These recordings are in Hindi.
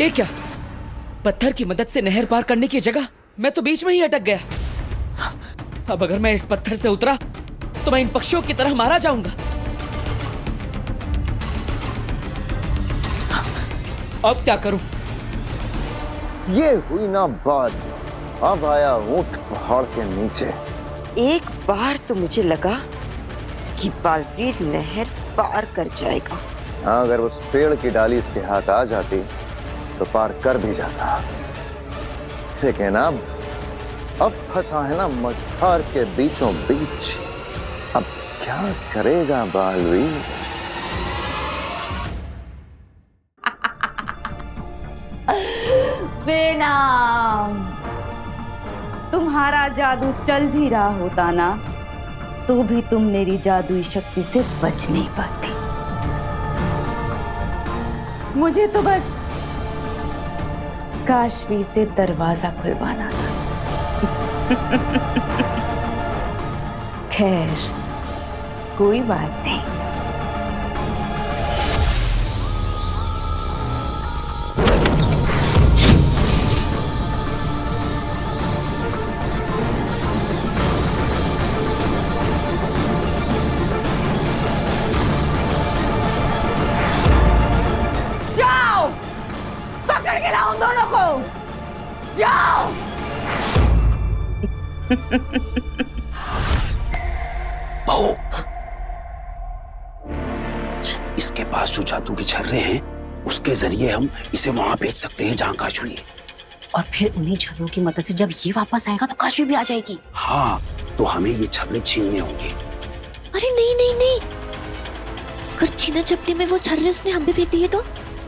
ये क्या? पत्थर की मदद से नहर पार करने की जगह मैं तो बीच में ही अटक गया। अब अगर मैं इस पत्थर से उतरा तो मैं इन पक्षियों की तरह मारा जाऊंगा। अब क्या करूं? ये हुई ना बात। अब आया ऊंट पहाड़ के नीचे। एक बार तो मुझे लगा कि बालवीर नहर पार कर जाएगा। हाँ, अगर उस पेड़ की डाली इसके हाथ आ जाती तो पार कर भी जाता। लेकिन अब फंसा है ना मझधार के बीचों बीच। अब क्या करेगा बालवीर? बेनाम, तुम्हारा जादू चल भी रहा होता ना तो भी तुम मेरी जादुई शक्ति से बच नहीं पाती। मुझे तो बस काशवी से दरवाजा खुलवाना था। खैर, कोई बात नहीं। जाओ, पकड़ के लाओ उन दोनों को। जाओ। बहू, इसके पास जो जादू के छर्रे हैं उसके जरिए हम इसे वहां भेज सकते हैं जहां काशवी है। और फिर उन्हीं छर्रों की मदद से जब ये वापस आएगा तो काशवी भी आ जाएगी। हाँ, तो हमें ये छर्रे छीनने होंगे। अरे नहीं नहीं नहीं, अगर छीना झपटी में वो छर्रे उसने हम भी भेज दिए तो,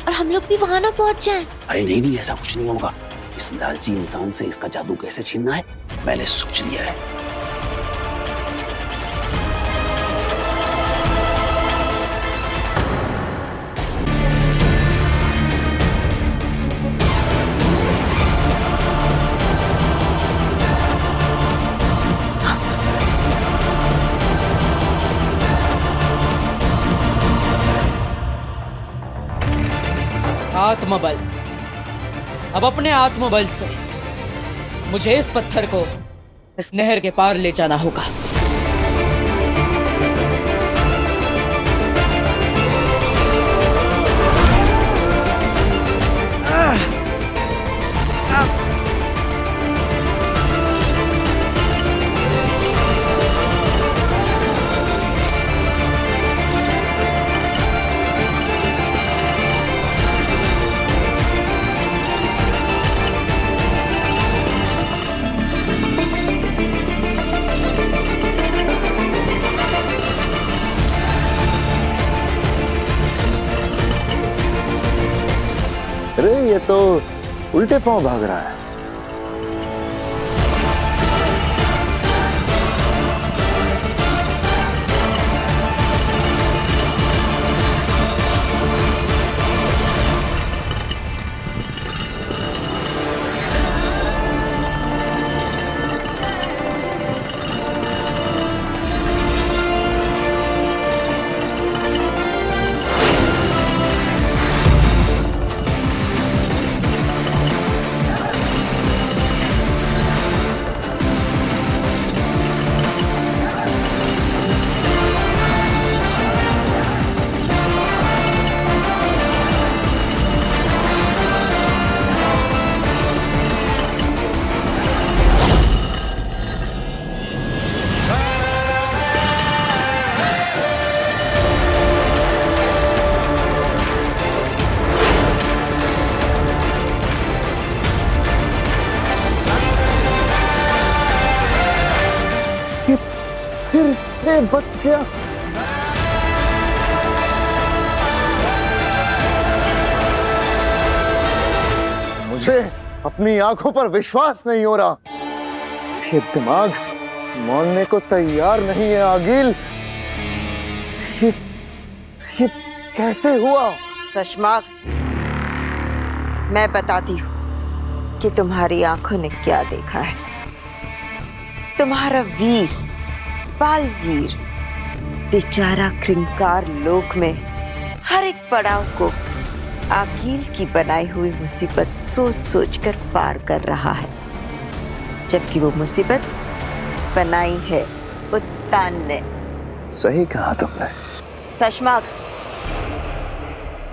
और हम लोग भी वहां ना पहुंच जाएं। अरे नहीं नहीं, ऐसा कुछ नहीं होगा। इस लालची इंसान से इसका जादू कैसे छीनना है मैंने सोच लिया है। आत्मबल। अब अपने आत्मबल से मुझे इस पत्थर को इस नहर के पार ले जाना होगा। अरे ये तो उल्टे पांव भाग रहा है। फिर से बच गया। मुझे अपनी आंखों पर विश्वास नहीं हो रहा। ये दिमाग मानने को तैयार नहीं है आगिल। ये कैसे हुआ? सशमाग, मैं बताती हूँ कि तुम्हारी आंखों ने क्या देखा है। तुम्हारा वीर, बालवीर, बेचारा कृंकार लोक में हर एक पड़ाव को आकील की बनाई हुई मुसीबत सोच सोच कर पार कर रहा है, जबकि वो मुसीबत बनाई है उत्तान ने। सही कहा तुमने। सशमाक,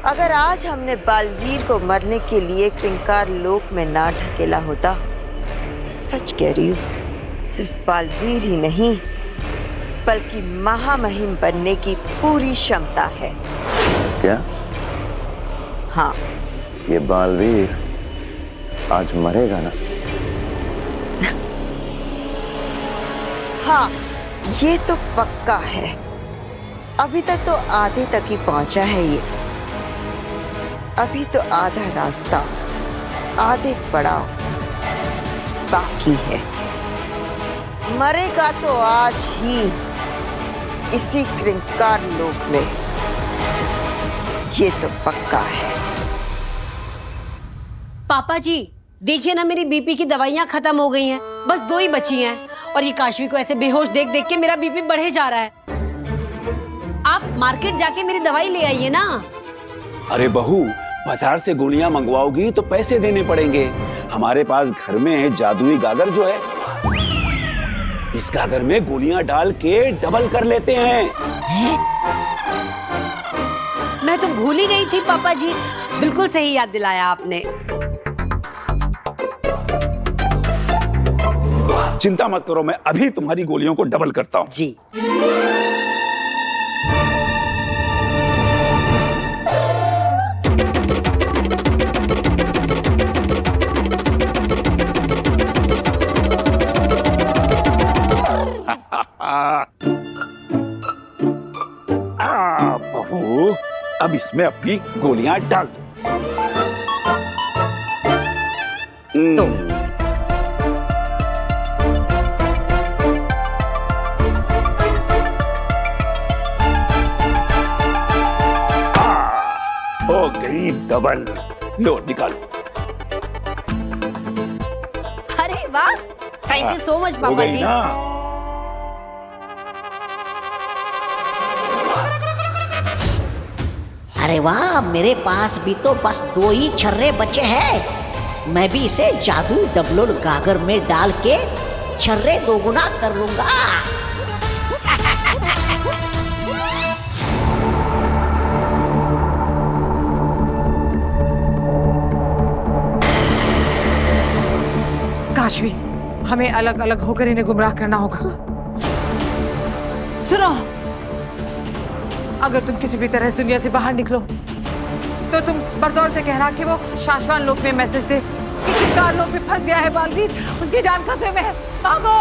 अगर आज हमने बालवीर को मरने के लिए क्रिंकार लोक में ना ढकेला होता तो सच कह रही हूँ, सिर्फ बालवीर ही नहीं बल्कि महामहिम बनने की पूरी क्षमता है। क्या? हाँ, ये बालवीर आज मरेगा ना? हाँ, ये तो पक्का है। अभी तक तो आधे तक ही पहुंचा है ये। अभी तो आधा रास्ता, आधे पड़ाव बाकी है। मरेगा तो आज ही इसी क्रिंकार लोक में, ये तो पक्का है। पापा जी देखिए ना, मेरी बीपी की दवाइयाँ खत्म हो गई हैं, बस 2 ही बची हैं और ये काशवी को ऐसे बेहोश देख देख के मेरा बीपी बढ़े जा रहा है। आप मार्केट जाके मेरी दवाई ले आइए ना। अरे बहू, बाजार से गोलियां मंगवाओगी तो पैसे देने पड़ेंगे। हमारे पास घर में है जादुई गागर जो है, इस गागर में गोलियां डाल के डबल कर लेते हैं। मैं तो भूल ही गई थी पापा जी, बिल्कुल सही याद दिलाया आपने। चिंता मत करो, मैं अभी तुम्हारी गोलियों को डबल करता हूँ। जी। बहू, अब इसमें अपनी गोलियां डाल दो। हो गई डबल। लो निकालो। अरे वाह, थैंक यू सो मच हो पापा गई जी। ना? अरे वाह, मेरे पास भी तो बस 2 ही छर्रे बचे हैं। मैं भी इसे जादू डबलोल गागर में डाल के छर्रे 2 गुना कर लूंगा। काशवी, हमें अलग अलग होकर इन्हें गुमराह करना होगा। सुनो, अगर तुम किसी भी तरह इस दुनिया से बाहर निकलो तो तुम बरदौल से कहना कि वो शाश्वान लोक में मैसेज दे कि क्रिंकार लोक में फंस गया है बालवीर, उसकी जान खतरे में है, भागो।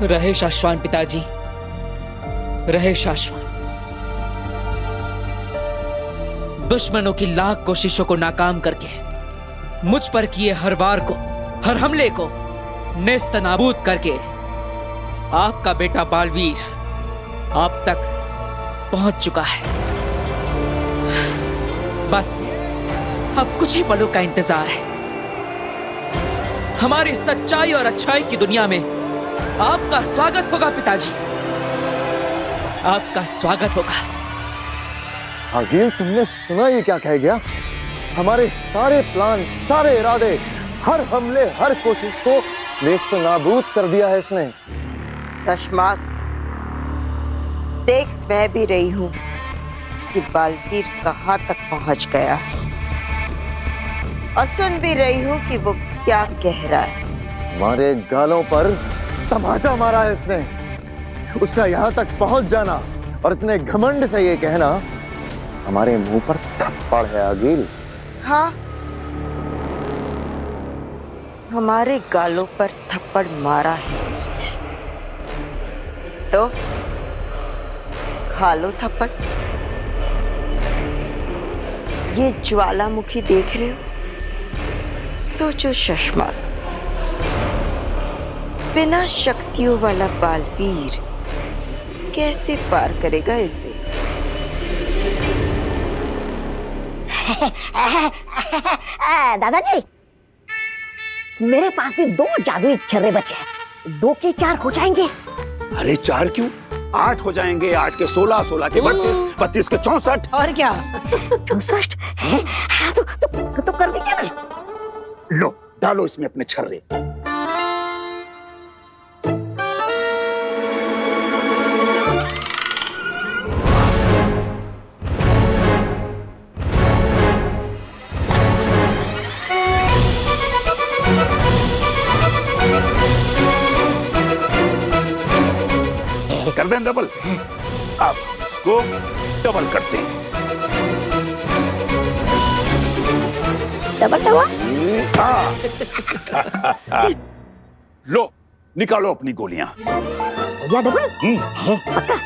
रहे शाश्वान पिताजी, रहे शाश्वान। दुश्मनों की लाख कोशिशों को नाकाम करके मुझ पर किए हर वार को, हर हमले को नेस्त नाबूद करके आपका बेटा बालवीर आप तक पहुंच चुका है। बस अब कुछ ही पलों का इंतजार है। हमारी सच्चाई और अच्छाई की दुनिया में आपका स्वागत होगा पिताजी, आपका स्वागत होगा। आखिर तुमने सुना ये क्या कह गया? हमारे सारे प्लान, सारे इरादे, हर हमले, हर कोशिश को नेस्त नाबूद कर दिया है इसने। सशमाक, देख मैं भी रही हूं कि बालवीर कहां तक पहुंच गया है। और सुन भी रही हूँ कि वो क्या कह रहा है। हमारे गालों पर तमाचा मारा है इसने। उसका यहाँ तक पहुंच जाना और इतने घमंड से ये कहना हमारे मुंह पर थप्पड़ है आगिल। हाँ, हमारे गालों पर थप्पड़ मारा है उसने, तो खा लो थप्पड़। ये ज्वालामुखी देख रहे हो? सोचो शशमाक, बिना शक्तियों वाला बालवीर कैसे पार करेगा इसे? दादाजी, मेरे पास भी 2 जादुई छर्रे बचे हैं। 2 के 4 हो जाएंगे। अरे 4 क्यों, 8 हो जाएंगे। 8 के 16, 16 के 32, 32 के 64। और क्या? 64 है? हाँ, तो कर दीजिए ना। लो, डालो इसमें अपने छर्रे। कर दें डबल। अब इसको डबल करते हैं। Double double. लो, निकालो अपनी गोलियां। या डबल है पक्का।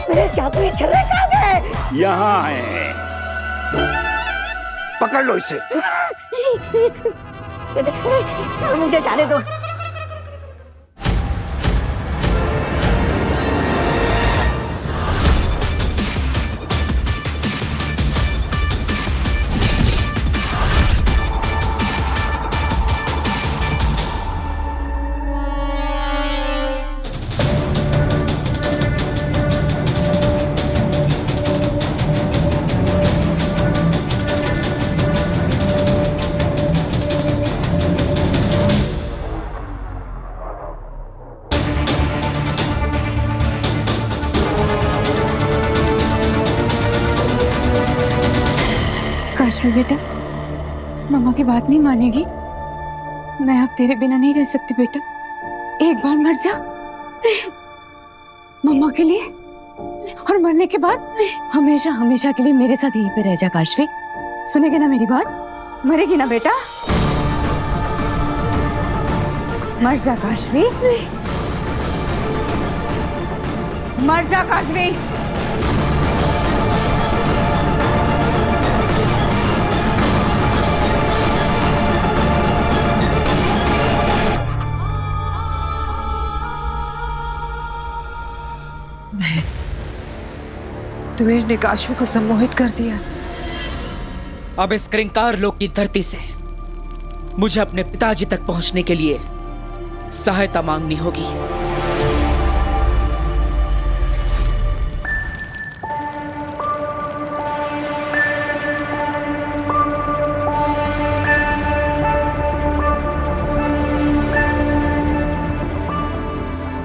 मेरे जादुई छर्रे कहाँ गए? यहाँ है, पकड़ लो इसे। मुझे जाने दो। काशवी बेटा, मम्मा की बात नहीं मानेगी। मैं अब तेरे बिना नहीं रह सकती बेटा। एक बार मर जा मम्मा के लिए, और मरने के बाद हमेशा हमेशा के लिए मेरे साथ यहीं पे रह जा। काशवी, सुनेगी ना मेरी बात? मरेगी ना बेटा? मर जा काशवी, मर जा काशवी। तुवेर ने काशवी को सम्मोहित कर दिया। अब इस क्रिंकार लोक की धरती से मुझे अपने पिताजी तक पहुंचने के लिए सहायता मांगनी होगी।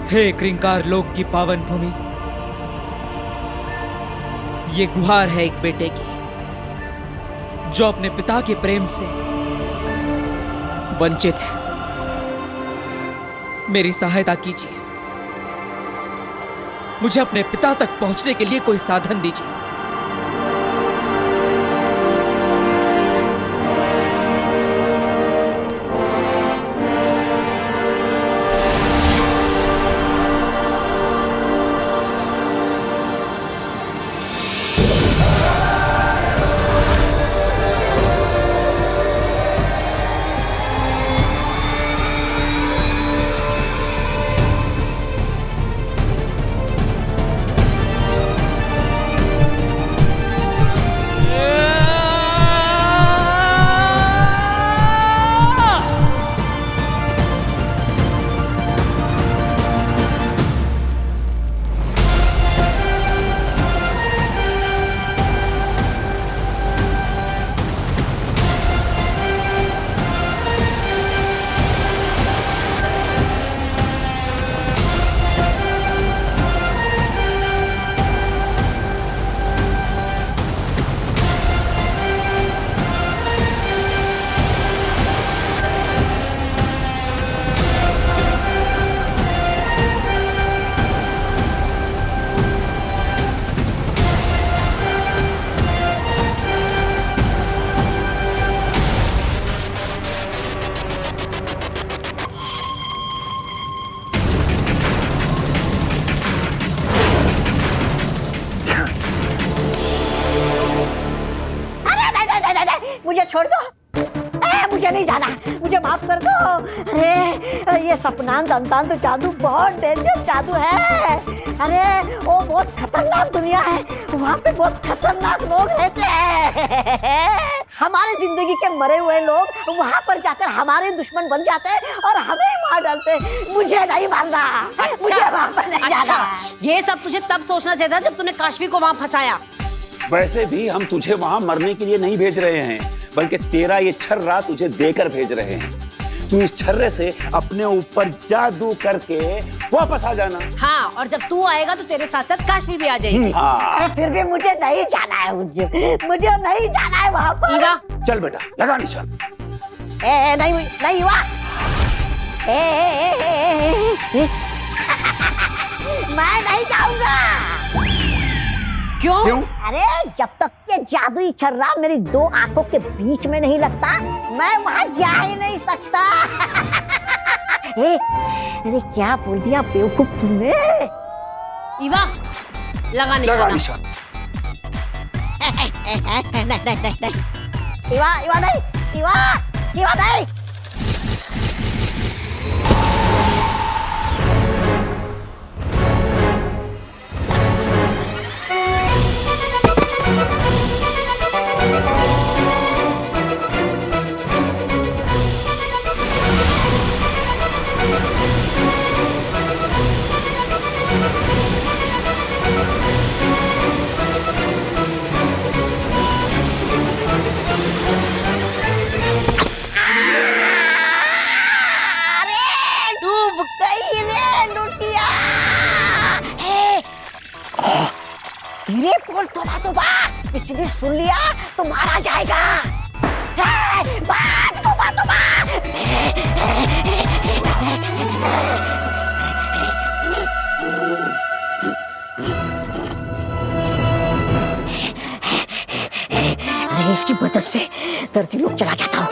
हे क्रिंकार लोक की पावन भूमि, ये गुहार है एक बेटे की जो अपने पिता के प्रेम से वंचित है। मेरी सहायता कीजिए, मुझे अपने पिता तक पहुंचने के लिए कोई साधन दीजिए। मुझे छोड़ दो। मुझे नहीं जाना, मुझे माफ कर दो। अरे ये सपनांत अंतांत जादू बहुत डेंजर जादू है। अरे वो बहुत खतरनाक दुनिया है, वहाँ पे बहुत खतरनाक लोग रहते हैं। हमारे जिंदगी के मरे हुए लोग वहाँ पर जाकर हमारे दुश्मन बन जाते हैं और हमें मार डालते हैं। मुझे नहीं मारना, मुझे वहाँ पर नहीं जाना। ये सब तुझे तब सोचना चाहिए था जब तूने काशवी को वहाँ फंसाया। वैसे भी हम तुझे वहां मरने के लिए नहीं भेज रहे हैं, बल्कि तेरा ये छर्रा तुझे देकर भेज रहे हैं। तू इस छर्रे से अपने ऊपर जादू करके वापस आ जाना। हाँ, और जब तू आएगा तो तेरे साथ साथ काशवी भी आ जाएगी। हाँ। फिर भी मुझे नहीं जाना है, मुझे नहीं जाना है वहाँ पर। ईवा, चल बेटा, लगा निशान। नहीं हुआ। मैं नहीं जाऊंगा। क्यों? अरे जब तक के जादुई छर्रा मेरी दो आंखों के बीच में नहीं लगता, मैं वहाँ जा ही नहीं सकता। अरे क्या बोल दिया बेवकूफ तुमने? ईवा, लगा निशान। नहीं। इवा नहीं। धीरे बोल, तोबा किसी ने सुन लिया तो मारा जाएगा। तोबा। अरे इसकी मदद से धरती लोग चला जाता हूँ।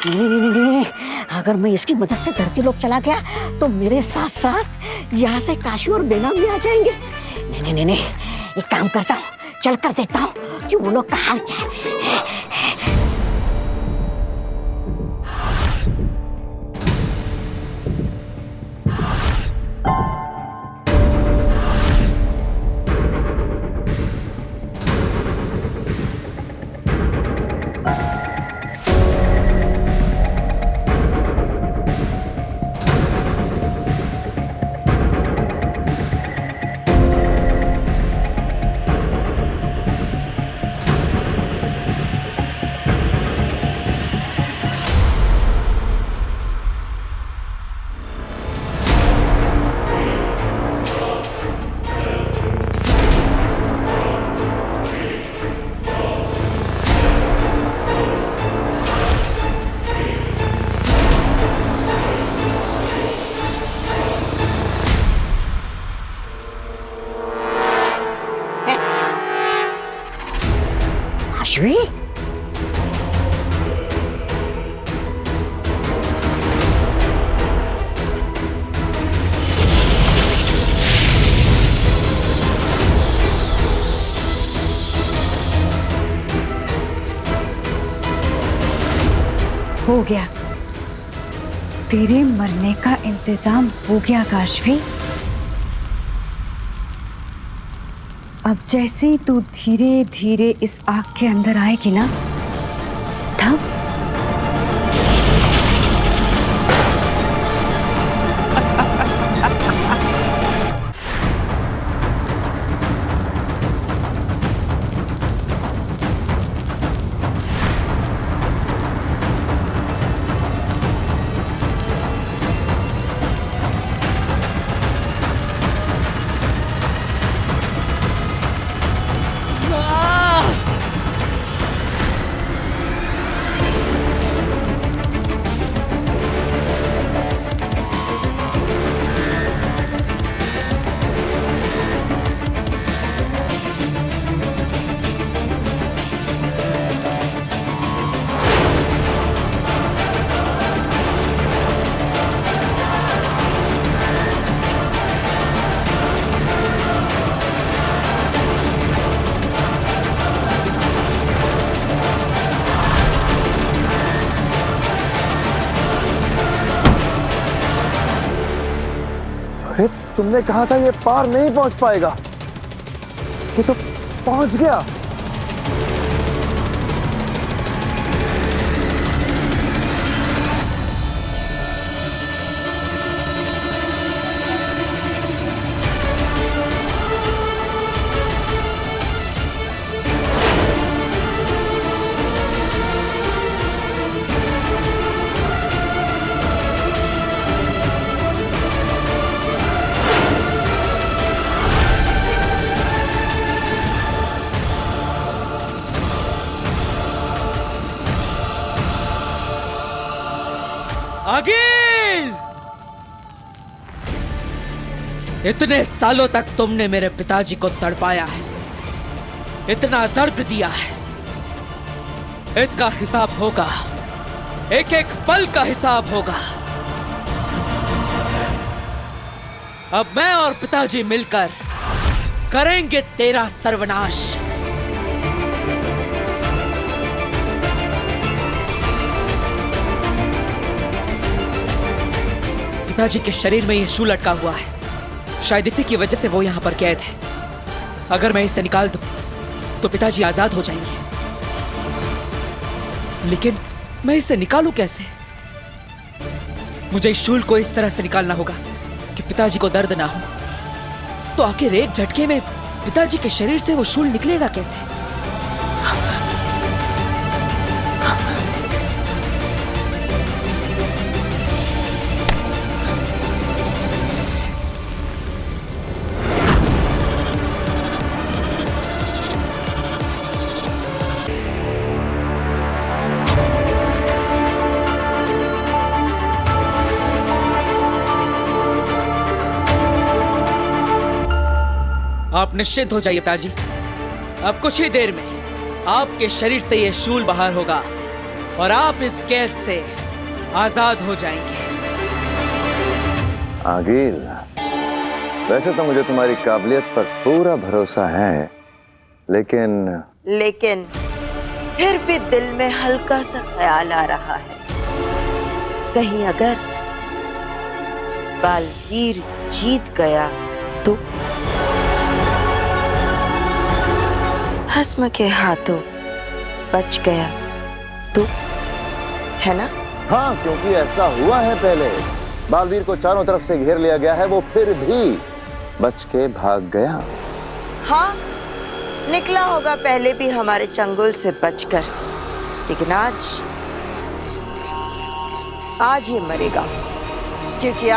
नहीं। अगर मैं इसकी मदद से धरती लोग चला गया तो मेरे साथ साथ यहाँ से काशी और बेना भी आ जाएंगे। नहीं, एक काम करता हूँ, चल कर देखता हूँ कि वो लोग का हाल क्या है। काशवी, हो गया, तेरे मरने का इंतजाम हो गया काशवी। अब जैसे ही तू धीरे धीरे इस आग के अंदर आएगी ना, तब तुमने कहा था ये पार नहीं पहुंच पाएगा, ये तो पहुंच गया। आगिल! इतने सालों तक तुमने मेरे पिताजी को तड़पाया है, इतना दर्द दिया है, इसका हिसाब होगा, एक एक पल का हिसाब होगा। अब मैं और पिताजी मिलकर करेंगे तेरा सर्वनाश। पिताजी के शरीर में यह शूल लटका हुआ है, शायद इसी की वजह से वो यहां पर कैद है। अगर मैं इसे निकाल दूं तो पिताजी आजाद हो जाएंगे, लेकिन मैं इसे निकालूं कैसे? मुझे इस शूल को इस तरह से निकालना होगा कि पिताजी को दर्द ना हो। तो आखिर एक झटके में पिताजी के शरीर से वो शूल निकलेगा कैसे? आप निश्चिंत हो जाइए पिताजी, अब कुछ ही देर में आपके शरीर से यह शूल बाहर होगा और आप इस कैद से आजाद हो जाएंगे। आगिल, वैसे तो मुझे तुम्हारी काबिलियत पर पूरा भरोसा है, लेकिन फिर भी दिल में हल्का सा ख्याल आ रहा है, कहीं अगर बालवीर जीत गया तो भस्म के हाथों बच गया तो, है ना? हाँ, क्योंकि ऐसा हुआ है पहले। बालवीर को चारों तरफ से घेर लिया गया है, वो फिर भी बच के भाग गया। हाँ, निकला होगा पहले भी हमारे चंगुल से बचकर, लेकिन आज ये मरेगा, क्योंकि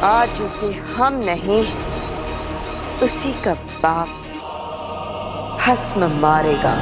आज उसे हम नहीं, उसी का बाप भस्म मारेगा।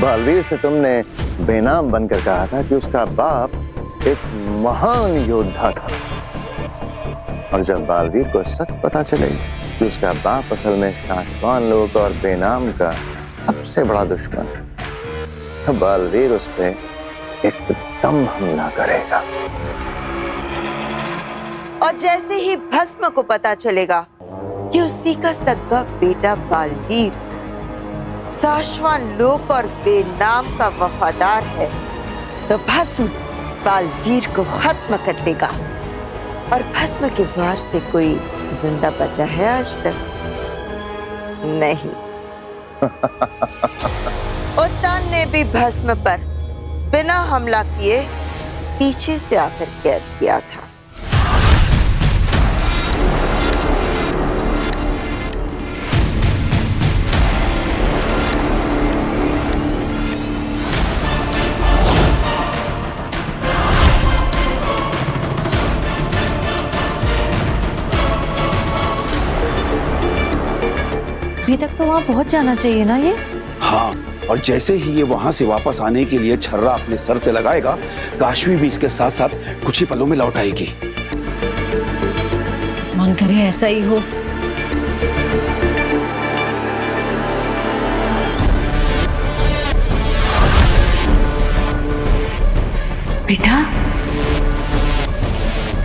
बालवीर से तुमने बेनाम बनकर कहा था कि उसका बाप एक महान योद्धा था, और जब बालवीर को सच पता चलेगा कि उसका बाप असल में शाश्वान लोक और बेनाम का सबसे बड़ा दुश्मन, तो बालवीर उस पर एकदम हमला करेगा। और जैसे ही भस्म को पता चलेगा कि उसी का सगा बेटा बालवीर शाश्वान लोक और बेनाम का वफादार है, तो भस्म बालवीर को खत्म कर देगा। और भस्म के वार से कोई जिंदा बचा है आज तक? नहीं। उत्तान ने भी भस्म पर बिना हमला किए पीछे से आकर कैद किया था। अभी तक तो वहाँ पहुँच जाना चाहिए ना ये। हाँ, और जैसे ही ये वहां से वापस आने के लिए छर्रा अपने सर से लगाएगा, काशवी भी इसके साथ साथ कुछ ही पलों में लौट आएगी। मन करे ऐसा ही हो। बेटा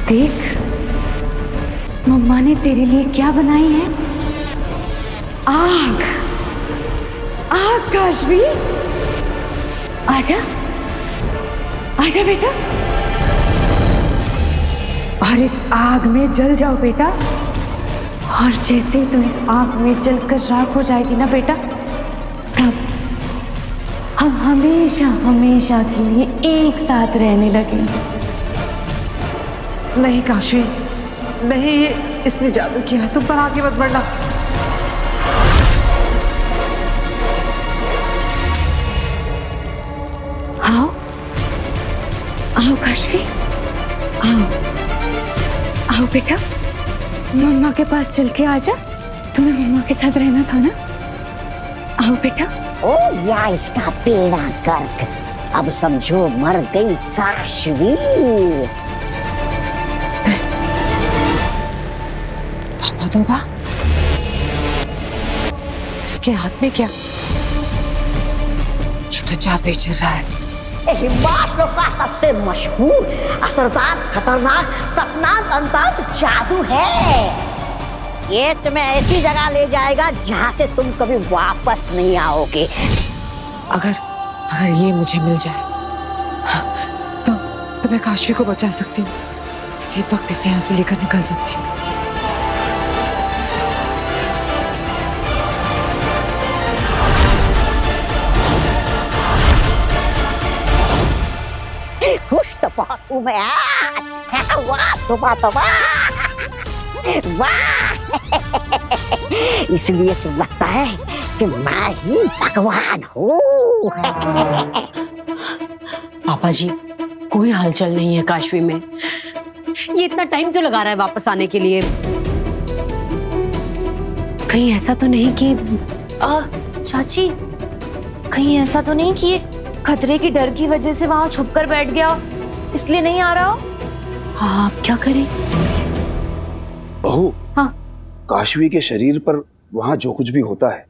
देख, मम्मा ने तेरे लिए क्या बनाई है। आग, आग काशवी, आजा आजा बेटा, और इस आग में जल जाओ बेटा। और जैसे ही तू इस आग में जलकर राख हो जाएगी ना बेटा, तब हम हमेशा हमेशा के लिए एक साथ रहने लगेंगे। नहीं काशवी, नहीं, ये इसने जादू किया है, तुम पर आगे मत बढ़ना। आओ आओ काशवी, आओ आओ बेटा, मम्मा के पास चल के आजा। तुम्हें मम्मा के साथ रहना था ना। आओ बेटा। ओ या इसका पेड़ा गर्क, अब समझो मर गई काशवी। तौबा, इसके हाथ में क्या? ये तो जादू ही चल रहा है। हिमाचल का सबसे मशहूर, असरदार, खतरनाक सपनांत जादू है। ये तुम्हें ऐसी जगह ले जाएगा जहाँ से तुम कभी वापस नहीं आओगे। अगर ये मुझे मिल जाए तो मैं काशवी को बचा सकती हूँ। इसी वक्त इसे यहाँ से लेकर निकल सकती हूँ। खुश तो बहुत हूँ मैं। वाह तोबा तोबा, वाह। इसलिए तो लगता है कि मैं ही भगवान हूँ। पापा जी, कोई हलचल नहीं है काशवी में। ये इतना टाइम क्यों लगा रहा है वापस आने के लिए? कहीं ऐसा तो नहीं कि चाची, कहीं ऐसा तो नहीं कि ये खतरे की डर की वजह से वहां छुप कर बैठ गया, इसलिए नहीं आ रहा हो? हाँ, अब क्या करें? बहू, हाँ, काशवी के शरीर पर वहां जो कुछ भी होता है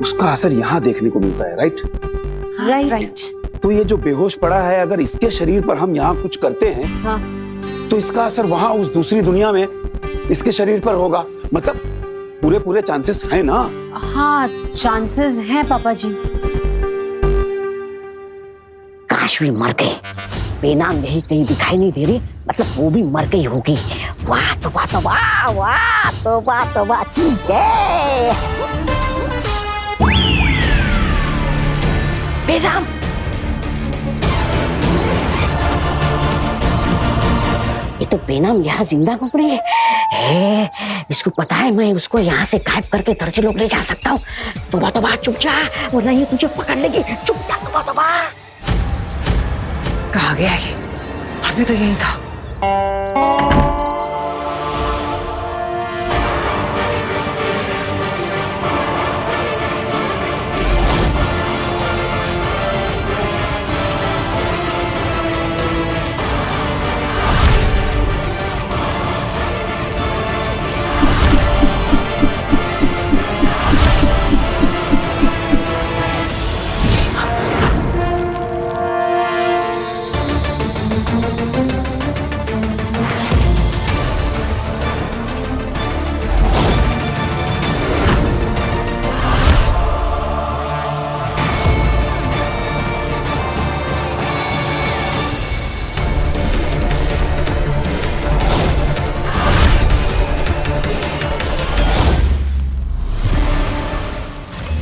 उसका असर यहाँ देखने को मिलता है, राइट? राइट। तो ये जो बेहोश पड़ा है, अगर इसके शरीर पर हम यहाँ कुछ करते हैं, हाँ, तो इसका असर वहां उस दूसरी दुनिया में इसके शरीर पर होगा। मतलब पूरे चांसेस हैं ना? हाँ, चांसेस हैं पापा जी। काशवी मर गए, बेनाम यही कहीं दिखाई नहीं दे रही, मतलब वो भी मर गई होगी। वाह तोबा तोबा, वाह तोबा तोबा, ठीक है। बेनाम, ये तो बेनाम यहाँ जिंदा घूम रही है। इसको पता है मैं उसको यहाँ से गायब करके दर्जे लोग ले जा सकता हूँ। तोबा तोबा, चुप जा, वरना ये तुझे पकड़ लेगी। चुप जा तोबा तोबा। कहाँ गया ये? अभी तो यही था।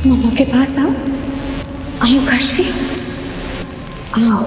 मम्मा के पास आओ, आओ काशवी, आओ।